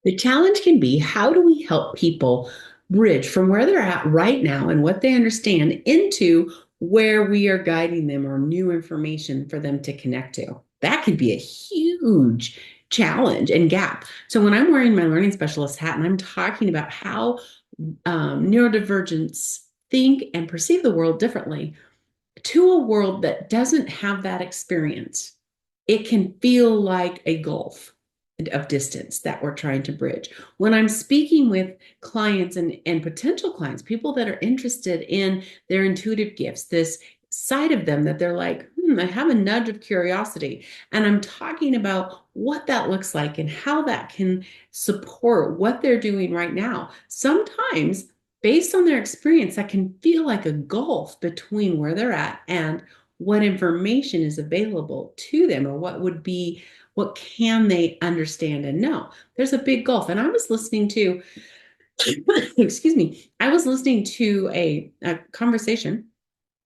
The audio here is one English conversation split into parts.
The challenge can be, how do we help people bridge from where they're at right now and what they understand into where we are guiding them or new information for them to connect to? That could be a huge challenge and gap. So when I'm wearing my learning specialist hat and I'm talking about how neurodivergents think and perceive the world differently to a world that doesn't have that experience, it can feel like a gulf of distance that we're trying to bridge. When I'm speaking with clients and potential clients, people that are interested in their intuitive gifts, this side of them that they're like, I have a nudge of curiosity. And I'm talking about what that looks like and how that can support what they're doing right now. Sometimes, based on their experience, that can feel like a gulf between where they're at and what information is available to them, or what can they understand and know. There's a big gulf. And I was listening to excuse me, I was listening to a conversation,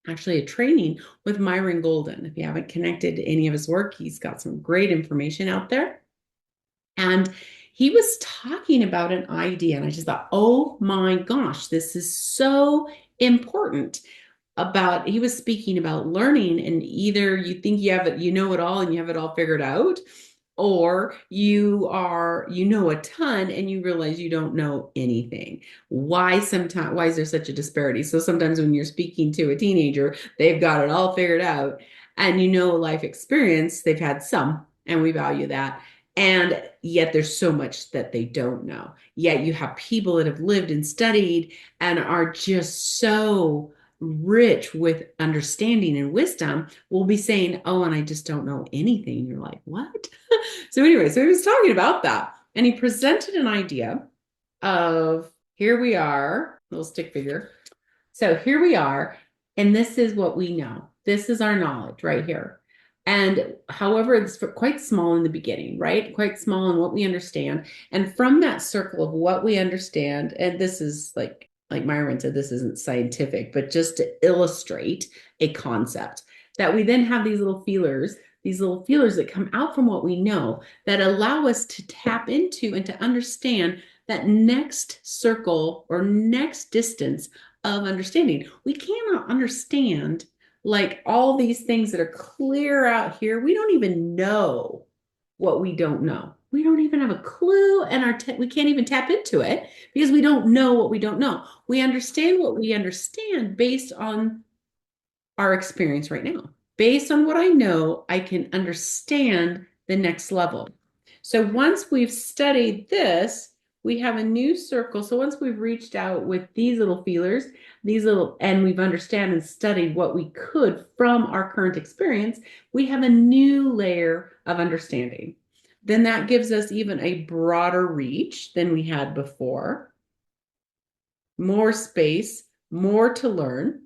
actually a training with Myron Golden. If you haven't connected to any of his work, he's got some great information out there. And he was talking about an idea, and I just thought, oh my gosh, this is so important. He was speaking about learning, and either you think you know it all and you have it all figured out, or you know a ton and you realize you don't know anything. Why is there such a disparity? So sometimes when you're speaking to a teenager, they've got it all figured out, and life experience, they've had some, and we value that. And yet there's so much that they don't know. Yet you have people that have lived and studied and are just so rich with understanding and wisdom, will be saying, oh, and I just don't know anything. You're like, what? So anyway, so he was talking about that, and he presented an idea of, here we are, little stick figure. So here we are, and this is what we know. This is our knowledge right here. And however, it's quite small in the beginning, right? Quite small in what we understand. And from that circle of what we understand, and this is like Myron said, this isn't scientific, but just to illustrate a concept, that we then have these little feelers that come out from what we know that allow us to tap into and to understand that next circle or next distance of understanding. We cannot understand like all these things that are clear out here. We don't even know what we don't know. We don't even have a clue, and we can't even tap into it because we don't know what we don't know. We understand what we understand based on our experience right now. Based on what I know, I can understand the next level. So once we've studied this, we have a new circle. So once we've reached out with these little feelers, and we've understood and studied what we could from our current experience, we have a new layer of understanding. Then that gives us even a broader reach than we had before, more space, more to learn.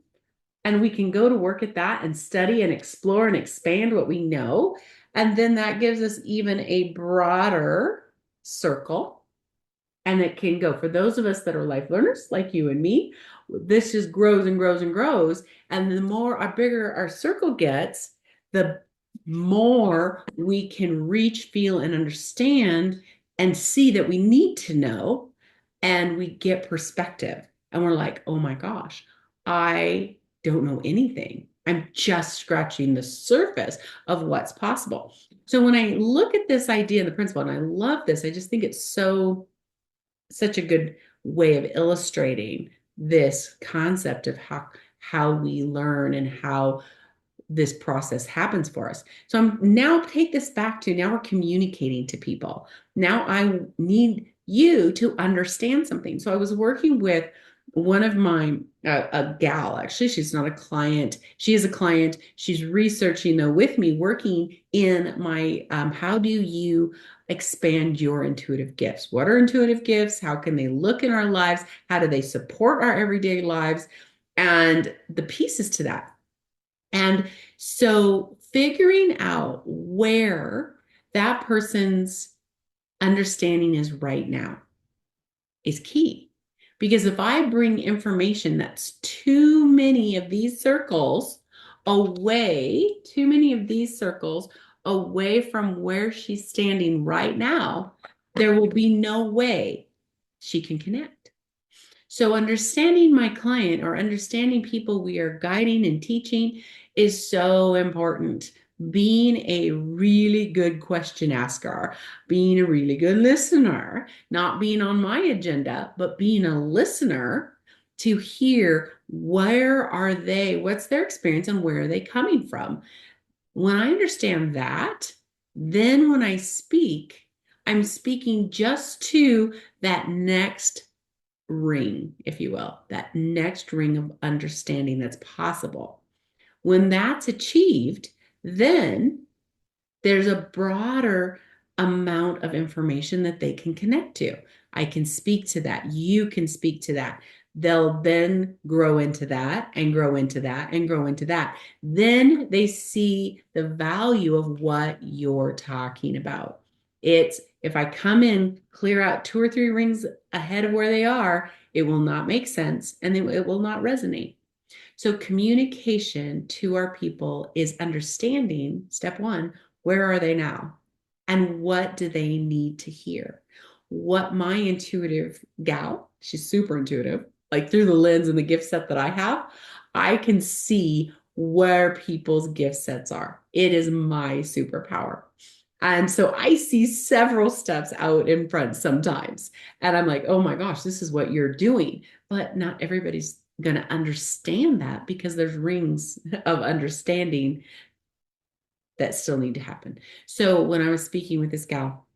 And we can go to work at that and study and explore and expand what we know. And then that gives us even a broader circle. And it can go for those of us that are life learners like you and me. This just grows and grows and grows. And the more our bigger our circle gets, the more we can reach, feel, and understand and see that we need to know. And we get perspective. And we're like, oh my gosh, I don't know anything. I'm just scratching the surface of what's possible. So when I look at this idea, the principle, and I love this, I just think it's such a good way of illustrating this concept of how we learn and how this process happens for us. So I'm now take this back to, now we're communicating to people. Now I need you to understand something. So I was working with one of my a gal, actually, she's not a client, she is a client, she's researching though with me, working in my how do you expand your intuitive gifts? What are intuitive gifts? How can they look in our lives? How do they support our everyday lives? And the pieces to that. And so figuring out where that person's understanding is right now is key. Because if I bring information that's too many of these circles away from where she's standing right now, there will be no way she can connect. So understanding my client or understanding people we are guiding and teaching is so important. Being a really good question asker, being a really good listener, not being on my agenda, but being a listener to hear where are they, what's their experience, and where are they coming from. When I understand that, then when I speak, I'm speaking just to that next ring, if you will, that next ring of understanding that's possible. When that's achieved, then there's a broader amount of information that they can connect to. I can speak to that. You can speak to that. They'll then grow into that and grow into that and grow into that. Then they see the value of what you're talking about. It's if I come in, clear out 2 or 3 rings ahead of where they are, it will not make sense and it will not resonate. So communication to our people is understanding, step one, where are they now? And what do they need to hear? What my intuitive gal, she's super intuitive, like through the lens and the gift set that I have, I can see where people's gift sets are. It is my superpower. And so I see several steps out in front sometimes. And I'm like, oh my gosh, this is what you're doing. But not everybody's going to understand that because there's rings of understanding that still need to happen. So when I was speaking with this gal,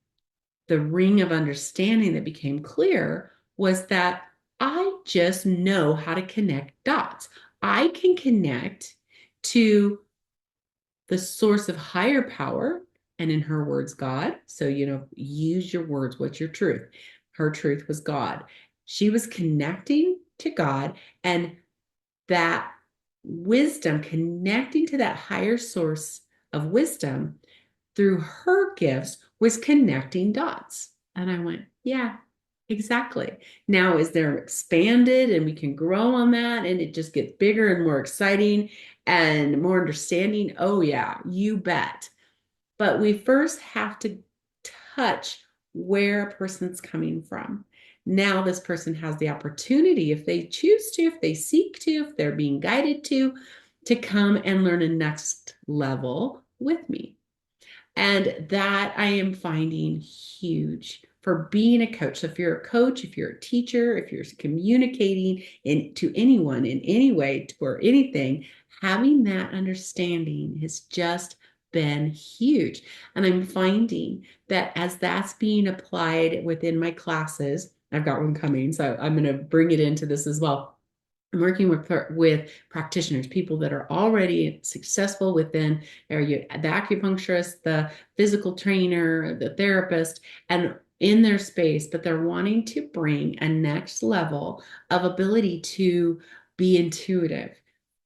the ring of understanding that became clear was that I just know how to connect dots. I can connect to the source of higher power, and in her words, God. So, use your words. What's your truth? Her truth was God. She was connecting to God, and that wisdom, connecting to that higher source of wisdom through her gifts, was connecting dots. And I went, yeah, exactly. Now, is there expanded and we can grow on that and it just gets bigger and more exciting and more understanding? Oh, yeah, you bet. But we first have to touch where a person's coming from. Now, this person has the opportunity, if they choose to, if they seek to, if they're being guided to come and learn a next level with me. And that I am finding huge for being a coach. So if you're a coach, if you're a teacher, if you're communicating to anyone in any way or anything, having that understanding has just been huge. And I'm finding that as that's being applied within my classes, I've got one coming, so I'm going to bring it into this as well. I'm working with practitioners, people that are already successful within area, the acupuncturist, the physical trainer, the therapist, and in their space, but they're wanting to bring a next level of ability to be intuitive,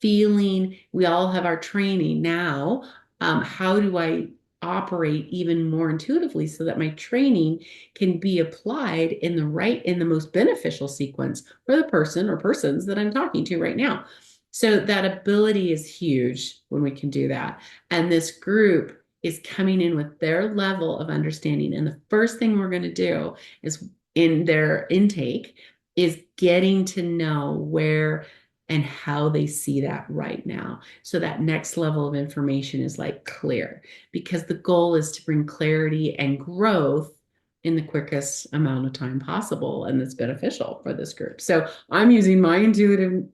feeling. We all have our training now. How do I operate even more intuitively so that my training can be applied in the most beneficial sequence for the person or persons that I'm talking to right now? So that ability is huge when we can do that. And this group is coming in with their level of understanding. And the first thing we're going to do is in their intake is getting to know where and how they see that right now. So that next level of information is like clear, because the goal is to bring clarity and growth in the quickest amount of time possible, and that's beneficial for this group. So I'm using my intuitive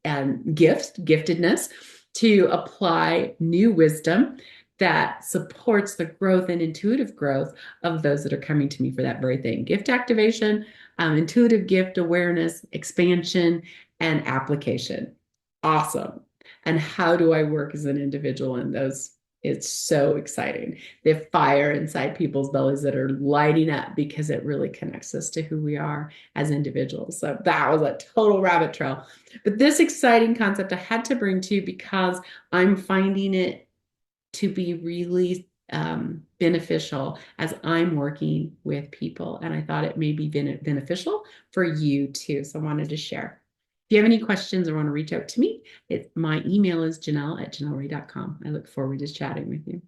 giftedness to apply new wisdom that supports the growth and intuitive growth of those that are coming to me for that very thing. Gift activation, intuitive gift awareness, expansion, and application. Awesome. And how do I work as an individual in those? It's so exciting. The fire inside people's bellies that are lighting up because it really connects us to who we are as individuals. So that was a total rabbit trail. But this exciting concept I had to bring to you because I'm finding it to be really beneficial as I'm working with people. And I thought it may be beneficial for you too. So I wanted to share. If you have any questions or want to reach out to me, my email is Janell@janellrae.com. I look forward to chatting with you.